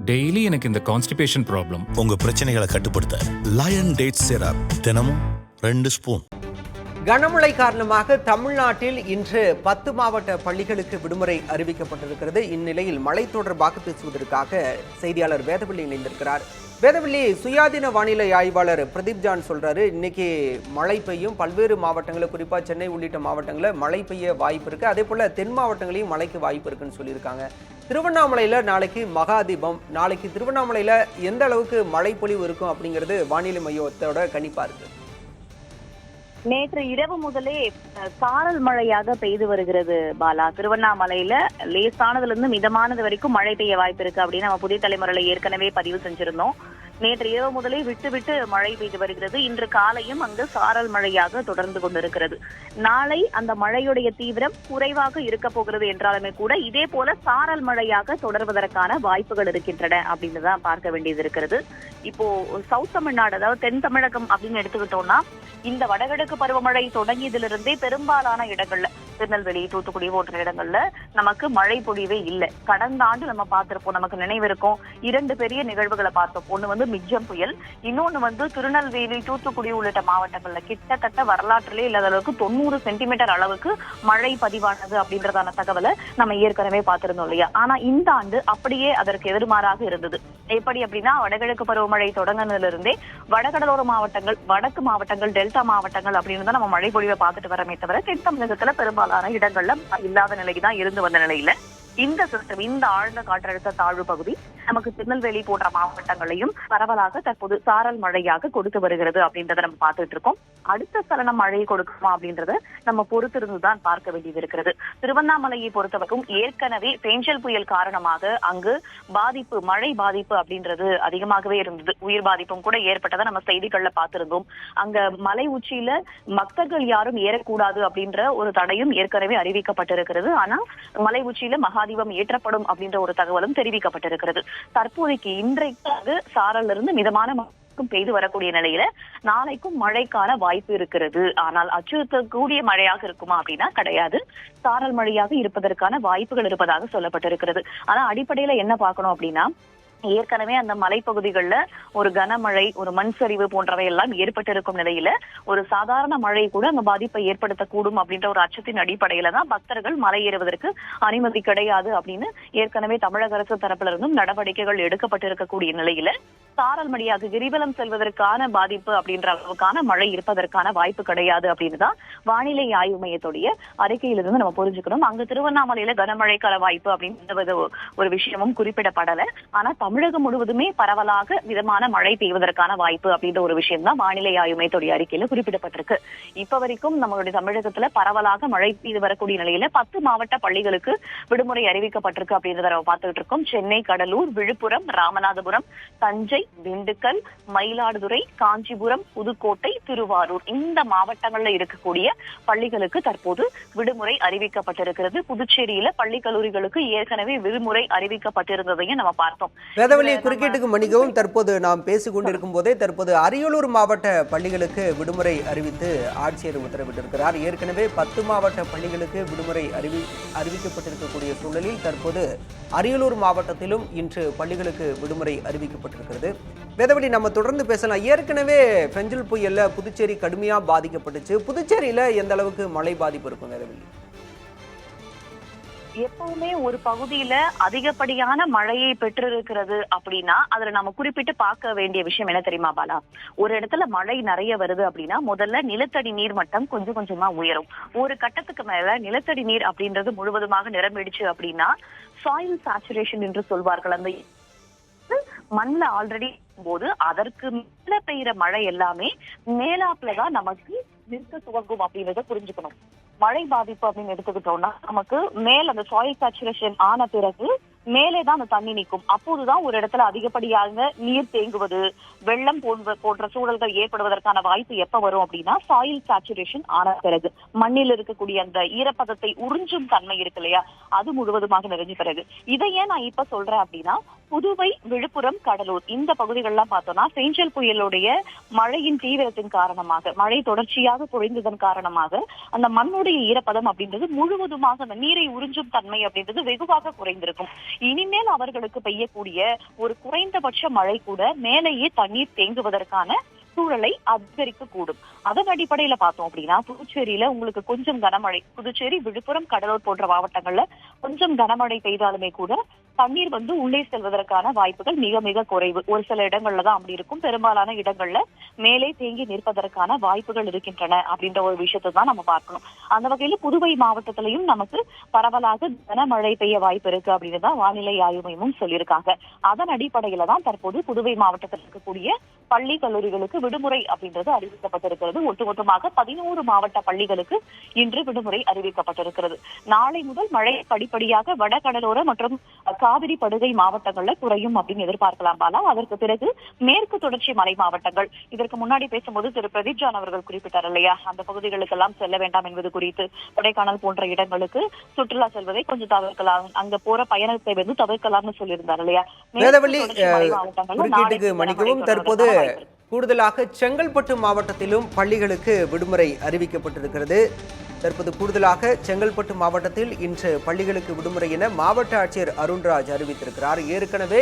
Daily எனக்கு இந்த constipation problem. உங்க பிரச்சனைகளை கட்டுப்படுத்த லயன் டேட் சிரப் தினமும் 2 ஸ்பூன். கனமழை காரணமாக தமிழ்நாட்டில் இன்று 10 மாவட்ட பள்ளிகளுக்கு விடுமுறை அறிவிக்கப்பட்டிருக்கிறது. இந்நிலையில் மழை தொடர்பாக பேசுவதற்காக செய்தியாளர் வேதவள்ளி இணைந்திருக்கிறார். வேதவள்ளி, சுயாதீன வானிலை ஆய்வாளர் பிரதீப் ஜான் சொல்றாரு, இன்னைக்கு மழை பெய்யும், பல்வேறு மாவட்டங்களில் குறிப்பா சென்னை உள்ளிட்ட மாவட்டங்களில் மழை பெய்ய வாய்ப்பு இருக்கு. அதே போல தென் மாவட்டங்களையும் மழைக்கு வாய்ப்பு இருக்குன்னு சொல்லியிருக்காங்க. திருவண்ணாமலையில நாளைக்கு மகாதீபம், நாளைக்கு திருவண்ணாமலையில எந்த அளவுக்கு மழை பொழிவு இருக்கும் அப்படிங்கிறது வானிலை மையத்தோட கணிப்பா இருக்கு. நேற்று இரவு முதலே சாரல் மழையாக பெய்து வருகிறது பாலா. திருவண்ணாமலையில லேசானதுல இருந்து மிதமானது வரைக்கும் மழை பெய்ய வாய்ப்பு இருக்கு அப்படின்னு நம்ம புதிய தலைமுறையில ஏற்கனவே பதிவு செஞ்சிருந்தோம். நேற்று இரவு முதலே விட்டு விட்டு மழை பெய்து வருகிறது. இன்று காலையும் அங்கு சாரல் மழையாக தொடர்ந்து கொண்டிருக்கிறது. நாளை அந்த மழையுடைய தீவிரம் குறைவாக இருக்க போகிறது என்றாலுமே கூட இதே போல சாரல் மழையாக தொடர்வதற்கான வாய்ப்புகள் இருக்கின்றன அப்படின்னு தான் பார்க்க வேண்டியது இருக்கிறது. இப்போ சவுத் தமிழ்நாடு, அதாவது தென் தமிழகம் அப்படின்னு எடுத்துக்கிட்டோம்னா, இந்த வடகிழக்கு பருவமழை தொடங்கியதிலிருந்தே பெரும்பாலான இடங்கள்ல, திருநெல்வேலி, தூத்துக்குடி போன்ற இடங்கள்ல நமக்கு மழை பொழிவே இல்லை. கடந்த ஆண்டு நம்ம பார்த்திருப்போம், நமக்கு நினைவிருக்கும், 2 பெரிய நிகழ்வுகளை பார்த்தோம். ஒண்ணு மிக்ஜம் புயல், இன்னொன்னு திருநெல்வேலி, தூத்துக்குடி உள்ளிட்ட மாவட்டங்கள்ல கிட்டத்தட்ட வரலாற்றிலே இல்லாத அளவுக்கு 90 சென்டிமீட்டர் அளவுக்கு மழை பதிவானது அப்படின்றதான தகவலை நம்ம ஏற்கனவே பார்த்திருந்தோம் இல்லையா? ஆனா இந்த ஆண்டு அப்படியே அதற்கு எதிர்மாறாக இருந்தது. எப்படி அப்படின்னா, வடகிழக்கு பருவமழை தொடங்கினதிலிருந்தே வடகடலோர மாவட்டங்கள், வடக்கு மாவட்டங்கள், டெல்டா மாவட்டங்கள் அப்படின்னு தான் நம்ம மழை பொழிவை பார்த்துட்டு வரமே தவிர தென் தமிழகத்துல பெரும்பாலான இடங்கள்ல இல்லாத நிலைக்குதான் இருந்து வந்த நிலையில இந்த சிஸ்டம், இந்த ஆழ்ந்த காற்றழுத்த தாழ்வு பகுதி நமக்கு திருநெல்வேலி போன்ற மாவட்டங்களையும் பரவலாக தற்போது சாரல் மழையாக கொடுத்து வருகிறது அப்படின்றத நம்ம பார்த்துட்டு இருக்கோம். அடுத்த சலனம் மழையை கொடுக்குமா அப்படின்றத நம்ம பொறுத்திருந்துதான் பார்க்க வேண்டியது இருக்கிறது. திருவண்ணாமலையை பொறுத்தவரைக்கும் ஏற்கனவே பேஞ்சல் புயல் காரணமாக அங்கு பாதிப்பு, மழை பாதிப்பு அப்படின்றது அதிகமாகவே இருந்தது. உயிர் பாதிப்பும் கூட ஏற்பட்டதை நம்ம செய்திகள்ல பார்த்திருந்தோம். அங்க மலை உச்சியில பக்தர்கள் யாரும் ஏறக்கூடாது அப்படின்ற ஒரு தடையும் ஏற்கனவே அறிவிக்கப்பட்டிருக்கிறது. ஆனா மலை உச்சியில மகாதீபம் ஏற்றப்படும் அப்படின்ற ஒரு தகவலும் தெரிவிக்கப்பட்டிருக்கிறது. தற்போதைக்கு இன்றைக்கு சாரல் இருந்து மிதமான பெய்து வரக்கூடிய நிலையில நாளைக்கும் மழைக்கான வாய்ப்பு இருக்கிறது. ஆனால் அச்சுறுத்தக்கூடிய மழையாக இருக்குமா அப்படின்னா கிடையாது. சாரல் மழையாக இருப்பதற்கான வாய்ப்புகள் இருப்பதாக சொல்லப்பட்டிருக்கிறது. ஆனா அடிப்படையில என்ன பார்க்கணும் அப்படின்னா, ஏற்கனவே அந்த மலைப்பகுதிகள்ல ஒரு கனமழை, ஒரு மண் சரிவு போன்றவை எல்லாம் ஏற்பட்டிருக்கும் நிலையில ஒரு சாதாரண மழை கூட அங்க பாதிப்பை ஏற்படுத்தக்கூடும் அப்படின்ற ஒரு அச்சத்தின் அடிப்படையில தான் பக்தர்கள் மலை ஏறுவதற்கு அனுமதி கிடையாது அப்படின்னு ஏற்கனவே தமிழக அரசு தரப்புல இருந்தும் நடவடிக்கைகள் எடுக்கப்பட்டிருக்கக்கூடிய நிலையில சாரல் மழையாக கிரிவலம் செல்வதற்கான பாதிப்பு அப்படின்ற அளவுக்கான மழை இருப்பதற்கான வாய்ப்பு கிடையாது அப்படின்னு தான் வானிலை ஆய்வு மையத்துடைய அறிக்கையிலிருந்து நம்ம புரிஞ்சுக்கணும். அங்கு திருவண்ணாமலையில கனமழைக்கால வாய்ப்பு அப்படின்ற ஒரு விஷயமும் குறிப்பிடப்படல. ஆனா தமிழகம் முழுவதுமே பரவலாக விதமான மழை பெய்வதற்கான வாய்ப்பு அப்படின்ற ஒரு விஷயம் தான் வானிலை ஆய்வு மையத்துடைய அறிக்கையில குறிப்பிடப்பட்டிருக்கு. இப்ப வரைக்கும் நம்மளுடைய தமிழகத்துல பரவலாக மழை பெய்து வரக்கூடிய நிலையில 10 மாவட்ட பள்ளிகளுக்கு விடுமுறை அறிவிக்கப்பட்டிருக்கு அப்படின்றத நம்ம பார்த்துட்டு இருக்கோம். சென்னை, கடலூர், விழுப்புரம், ராமநாதபுரம், தஞ்சை, திண்டுக்கல், மயிலாடுதுறை, காஞ்சிபுரம், புதுக்கோட்டை, திருவாரூர் இந்த மாவட்டங்கள்ல இருக்கக்கூடிய பள்ளிகளுக்கு தற்போது விடுமுறை அறிவிக்கப்பட்டிருக்கிறது. புதுச்சேரியில பள்ளி கல்லூரிகளுக்கு ஏற்கனவே விடுமுறை அறிவிக்கப்பட்டிருந்ததையும் நம்ம பார்த்தோம். வேதவள்ளி, குறுக்கீட்டுக்கு மன்னிக்கவும், தற்போது நாம் பேசிக் கொண்டிருக்கும் போதே தற்போது அரியலூர் மாவட்ட பள்ளிகளுக்கு விடுமுறை அறிவித்து ஆட்சியர் உத்தரவிட்டிருக்கிறார். ஏற்கனவே 10 மாவட்ட பள்ளிகளுக்கு விடுமுறை அறிவிக்கப்பட்டிருக்கக்கூடிய சூழலில் தற்போது அரியலூர் மாவட்டத்திலும் இன்று பள்ளிகளுக்கு விடுமுறை அறிவிக்கப்பட்டிருக்கிறது. வேதவள்ளி, நம்ம தொடர்ந்து பேசலாம். ஏற்கனவே பெஞ்சல் புயல்ல புதுச்சேரி கடுமையா பாதிக்கப்பட்டுச்சு. புதுச்சேரியில எந்த அளவுக்கு மழை பாதிப்பு இருக்கும் வேதவள்ளி? எப்பவுமே ஒரு பகுதியில அதிகப்படியான மழையை பெற்றிருக்கிறது அப்படின்னா அதுல நம்ம குறிப்பிட்டு பார்க்க வேண்டிய விஷயம் என்ன தெரியுமா பாலா? ஒரு இடத்துல மழை நிறைய வருது அப்படின்னா முதல்ல நிலத்தடி நீர் மட்டம் கொஞ்சம் கொஞ்சமா உயரும். ஒரு கட்டத்துக்கு மேல நிலத்தடி நீர் அப்படின்றது முழுவதுமாக நிரம்பிடுச்சு அப்படின்னா சாயில் சேச்சுரேஷன் என்று சொல்வார்கள். அந்த மண்ல ஆல்ரெடி போது அதற்கு மேல பெய்யற மழை எல்லாமே மேலாப்லதான் நமக்கு நிற்க துவங்கும் அப்படின்றத புரிஞ்சுக்கணும். மழை பாதிப்பு அப்படின்னு எடுத்துக்கிட்டோம்னா நமக்கு மேல அந்த சாயில் சேச்சுரேஷன் ஆன பிறகு மேலேதான் அந்த தண்ணி நிற்கும். அப்போதுதான் ஒரு இடத்துல அதிகப்படியாக நீர் தேங்குவது, வெள்ளம் போன்ற சூழல்கள் ஏற்படுவதற்கான வாய்ப்பு எப்ப வரும் அப்படின்னா சாயில் சேச்சுரேஷன் ஆன பிறகு, மண்ணில் இருக்கக்கூடிய அந்த ஈரப்பதத்தை உறிஞ்சும் தன்மை இருக்கு இல்லையா, அது முழுவதுமாக நிறைஞ்ச பிறகு. இதை ஏன் நான் இப்ப சொல்றேன் அப்படின்னா, புதுவை, விழுப்புரம், கடலூர் இந்த பகுதிகள்லாம் பார்த்தோம்னா சேஞ்சல் புயலுடைய மழையின் தீவிரத்தின் காரணமாக, மழை தொடர்ச்சியாக பொழிந்ததன் காரணமாக அந்த மண்ணுடைய ஈரப்பதம் அப்படின்றது முழுவதுமாக அந்த நீரை உறிஞ்சும் தன்மை அப்படின்றது வெகுவாக குறைந்திருக்கும். இனிமேல் அவர்களுக்கு பெய்யக்கூடிய ஒரு குறைந்தபட்ச மழை கூட மேலேயே தண்ணீர் தேங்குவதற்கான சூழலை அதிகரிக்க கூடும். அதன் அடிப்படையில பார்த்தோம் அப்படின்னா புதுச்சேரியில உங்களுக்கு கொஞ்சம் கனமழை, புதுச்சேரி, விழுப்புரம், கடலூர் போன்ற மாவட்டங்கள்ல கொஞ்சம் கனமழை பெய்தாலுமே கூட தண்ணீர் உள்ளே செல்வதற்கான வாய்ப்புகள் மிக மிக குறைவு. ஒரு சில இடங்கள்ல தான் அப்படி இருக்கும். பெரும்பாலான இடங்கள்ல மேலே தேங்கி நிற்பதற்கான வாய்ப்புகள் இருக்கின்றன அப்படின்ற ஒரு விஷயத்தை தான் நம்ம பார்க்கணும். அந்த வகையில புதுவை மாவட்டத்திலையும் நமக்கு பரவலாக கனமழை பெய்ய வாய்ப்பு இருக்கு அப்படின்னு தான் வானிலை ஆய்வு மையமும் சொல்லியிருக்காங்க. அதன் அடிப்படையில தான் தற்போது புதுவை மாவட்டத்தில் இருக்கக்கூடிய பள்ளி கல்லூரிகளுக்கு விடுமுறை அப்படின்றது அறிவிக்கப்பட்டிருக்கிறது. ஒட்டுமொத்தமாக 11 மாவட்ட பள்ளிகளுக்கு இன்று விடுமுறை அறிவிக்கப்பட்டிருக்கிறது. நாளை முதல் மழை படிப்படியாக வடகடலோர மற்றும் காவிரி படுகை மாவட்டங்கள்ல குறையும் அப்படின்னு எதிர்பார்க்கலாம் பாலா. அதற்கு பிறகு மேற்கு தொடர்ச்சி மலை மாவட்டங்கள், இதற்கு முன்னாடி பேசும்போது திரு பிரதீப் ஜான் அவர்கள் குறிப்பிட்டார் இல்லையா, அந்த பகுதிகளுக்கெல்லாம் செல்ல வேண்டாம் என்பது குறித்து, கொடைக்கானல் போன்ற இடங்களுக்கு சுற்றுலா செல்வதை கொஞ்சம் தவிர்க்கலாம், அங்க போற பயணத்தை தவிர்க்கலாம்னு சொல்லியிருந்தார் இல்லையா. தற்போது கூடுதலாக செங்கல்பட்டு மாவட்டத்திலும் பள்ளிகளுக்கு விடுமுறை அறிவிக்கப்பட்டிருக்கிறது. தற்போது கூடுதலாக செங்கல்பட்டு மாவட்டத்தில் இன்று பள்ளிகளுக்கு விடுமுறை என மாவட்ட ஆட்சியர் அருண்ராஜ் அறிவித்திருக்கிறார். ஏற்கனவே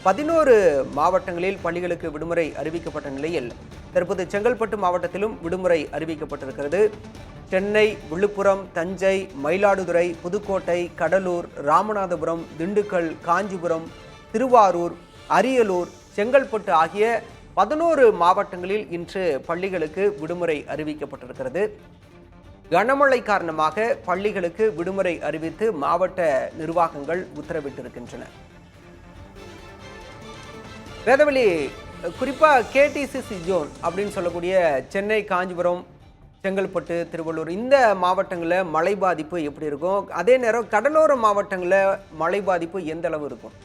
11 மாவட்டங்களில் பள்ளிகளுக்கு விடுமுறை அறிவிக்கப்பட்ட நிலையில் தற்போது செங்கல்பட்டு மாவட்டத்திலும் விடுமுறை அறிவிக்கப்பட்டிருக்கிறது. சென்னை, விழுப்புரம், தஞ்சை, மயிலாடுதுறை, புதுக்கோட்டை, கடலூர், ராமநாதபுரம், திண்டுக்கல், காஞ்சிபுரம், திருவாரூர், அரியலூர், செங்கல்பட்டு ஆகிய 11 மாவட்டங்களில் இன்று பள்ளிகளுக்கு விடுமுறை அறிவிக்கப்பட்டிருக்கிறது. கனமழை காரணமாக பள்ளிகளுக்கு விடுமுறை அறிவித்து மாவட்ட நிர்வாகங்கள் உத்தரவிட்டிருக்கின்றன. வேதவழி, குறிப்பா கேடிசிசி ஜோன் அப்படின்னு சொல்லக்கூடிய சென்னை, காஞ்சிபுரம், செங்கல்பட்டு, திருவள்ளூர் இந்த மாவட்டங்களில் மழை பாதிப்பு எப்படி இருக்கும்? அதே நேரம் கடலோர மாவட்டங்களில் மழை பாதிப்பு எந்த அளவு இருக்கும்?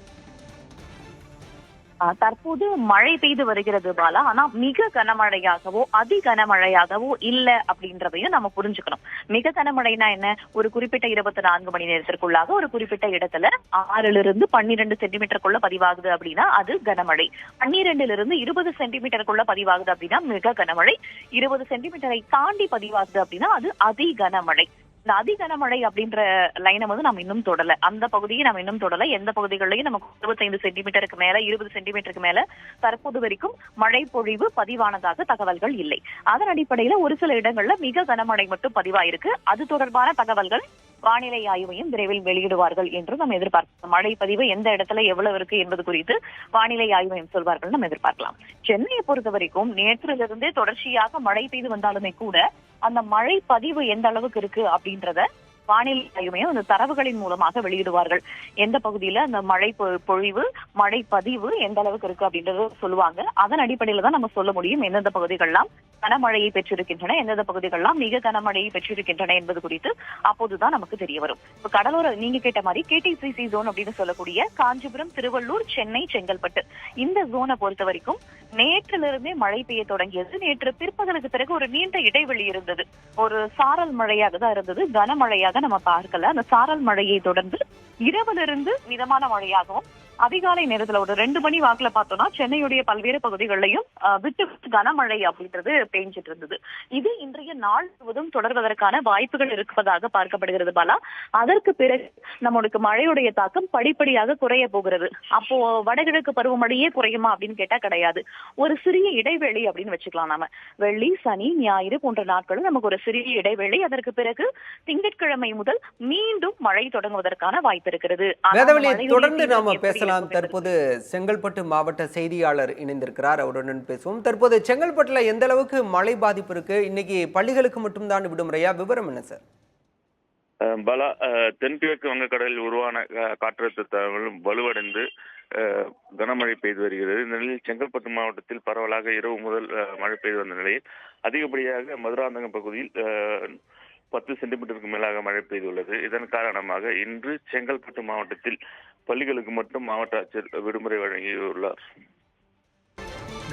தற்போது மழை பெய்து வருகிறது பாலா. ஆனா மிக கனமழையாகவோ அதி கனமழையாகவோ இல்ல அப்படின்றதையும் நம்ம புரிஞ்சுக்கணும். மிக கனமழைனா என்ன? ஒரு குறிப்பிட்ட 24 மணி நேரத்திற்குள்ளாக ஒரு குறிப்பிட்ட இடத்துல 6 to 12 சென்டிமீட்டருக்குள்ள பதிவாகுது அப்படின்னா அது கனமழை. 12 to 20 சென்டிமீட்டருக்குள்ள பதிவாகுது அப்படின்னா மிக கனமழை. 20 சென்டிமீட்டரை தாண்டி பதிவாகுது அப்படின்னா அது அதி கனமழை. இந்த அதி கனமழை அப்படின்ற லைனை நம்ம இன்னும் தொடல. அந்த பகுதியை நம்ம இன்னும் தொடல. எந்த பகுதிகளிலையும் நமக்கு 25 சென்டிமீட்டருக்கு மேல, 20 சென்டிமீட்டருக்கு மேல தற்போது வரைக்கும் மழை பொழிவு பதிவானதாக தகவல்கள் இல்லை. அதன் அடிப்படையில ஒரு சில இடங்கள்ல மிக கனமழை மட்டும் பதிவாயிருக்கு. அது தொடர்பான தகவல்கள் வானிலை ஆய்வையும் விரைவில் வெளியிடுவார்கள் என்று நம்ம எதிர்பார்க்கலாம். மழை பதிவு எந்த இடத்துல எவ்வளவு இருக்கு என்பது குறித்து வானிலை ஆய்வையும் சொல்வார்கள் நம்ம எதிர்பார்க்கலாம். சென்னையை பொறுத்த வரைக்கும் நேற்றிலிருந்தே தொடர்ச்சியாக மழை பெய்து வந்தாலுமே கூட அந்த மழை பதிவு எந்த அளவுக்கு இருக்கு அப்படின்றத வானிலை ஆய்வையும் அந்த தரவுகளின் மூலமாக வெளியிடுவார்கள். எந்த பகுதியில அந்த மழை பொழிவு, மழை பதிவு எந்த அளவுக்கு இருக்கு அப்படின்றத சொல்லுவாங்க. அதன் அடிப்படையில தான் நம்ம சொல்ல முடியும் எந்தெந்த பகுதிகள்லாம் கனமழையை பெற்றிருக்கின்றன, எந்தெந்த பகுதிகள்லாம் மிக கனமழையை பெற்றிருக்கின்றன என்பது குறித்து அப்போதுதான் நமக்கு தெரிய வரும். இப்ப கடலோர நீங்க கேட்ட மாதிரி கேடிசிசி ஜோன் அப்படின்னு சொல்லக்கூடிய காஞ்சிபுரம், திருவள்ளூர், சென்னை, செங்கல்பட்டு இந்த ஜோனை பொறுத்த வரைக்கும் நேற்றிலிருந்தே மழை பெய்ய தொடங்கியது. நேற்று பிற்பகலுக்கு பிறகு ஒரு நீண்ட இடைவெளி இருந்தது. ஒரு சாரல் மழையாக தான் இருந்தது, கனமழையாக நம்ம பார்க்கல. அந்த சாரல் மழையை தொடர்ந்து இரவிலிருந்து மிதமான மழையாகவும் அதிகாலை நேரத்துல ஒரு 2 மணி வாக்குல பார்த்தோம்னா சென்னையுடைய பல்வேறு பகுதிகளிலையும் விட்டு விட்டு கனமழை அப்படின்றது பெய்ஞ்சிட்டு இருந்தது. இது இன்றைய நாள் முழுவதும் தொடர்வதற்கான வாய்ப்புகள் இருப்பதாக பார்க்கப்படுகிறது பாலா. அதற்கு பிறகு நம்மளுக்கு மழையுடைய தாக்கம் படிப்படியாக குறைய போகிறது. அப்போ வடகிழக்கு பருவமழையே குறையுமா அப்படின்னு கேட்டா கிடையாது. ஒரு சிறிய இடைவெளி அப்படின்னு வச்சுக்கலாம். நாம வெள்ளி, சனி, ஞாயிறு போன்ற நாட்களும் நமக்கு ஒரு சிறிய இடைவெளி. அதற்கு பிறகு திங்கட்கிழமை முதல் மீண்டும் மழை தொடங்குவதற்கான வாய்ப்பு இருக்கிறது. தொடர்ந்து நாம பேசலாம். தற்போது செங்கல்பட்டு மாவட்ட செய்தியாளர் இணைந்திருக்கிறார், அவருடன் பேசுவோம். தற்போது செங்கல்பட்டுல எந்த அளவுக்கு மழை பாதிப்பு இருக்கு? இன்னைக்கு பள்ளிகளுக்கு மட்டும்தான் விடுமுறையா? விவரம் என்ன சார்? பலா, தென்கிழக்கு வங்கக்கடலில் உருவான காற்றழுத்த வலுவடைந்து கனமழை பெய்து வருகிறது. இந்த நிலையில் செங்கல்பட்டு மாவட்டத்தில் பரவலாக இரவு முதல் மழை பெய்து வந்த நிலையில் அதிகப்படியாக மதுராந்தகம் பகுதியில் 10 சென்டிமீட்டருக்கு மேலாக மழை பெய்துள்ளது. இதன் காரணமாக இன்று செங்கல்பட்டு மாவட்டத்தில் பள்ளிகளுக்கு மட்டும் மாவட்ட ஆட்சியர் விடுமுறை வழங்கியுள்ளார்.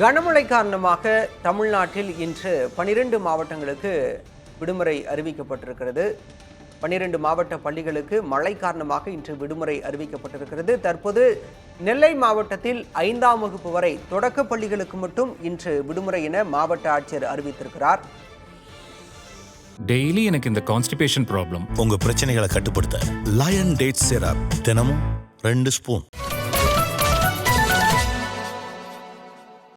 கனமழை காரணமாக தமிழ்நாட்டில் இன்று 12 மாவட்டங்களுக்கு விடுமுறை அறிவிக்கப்பட்டிருக்கிறது. 12 மாவட்ட பள்ளிகளுக்கு மழை காரணமாக இன்று விடுமுறை அறிவிக்கப்பட்டிருக்கிறது. தற்போது நெல்லை மாவட்டத்தில் 5ஆம் வகுப்பு வரை தொடக்க பள்ளிகளுக்கு மட்டும் இன்று விடுமுறை என மாவட்ட ஆட்சியர் அறிவித்திருக்கிறார். டெய்லி எனக்கு இந்த கான்ஸ்டிபேஷன் ப்ராப்ளம். உங்க பிரச்சனைகளை கட்டுப்படுத்த லயன் டேட்ஸ் சிரப் தினமும் 2 ஸ்பூன்.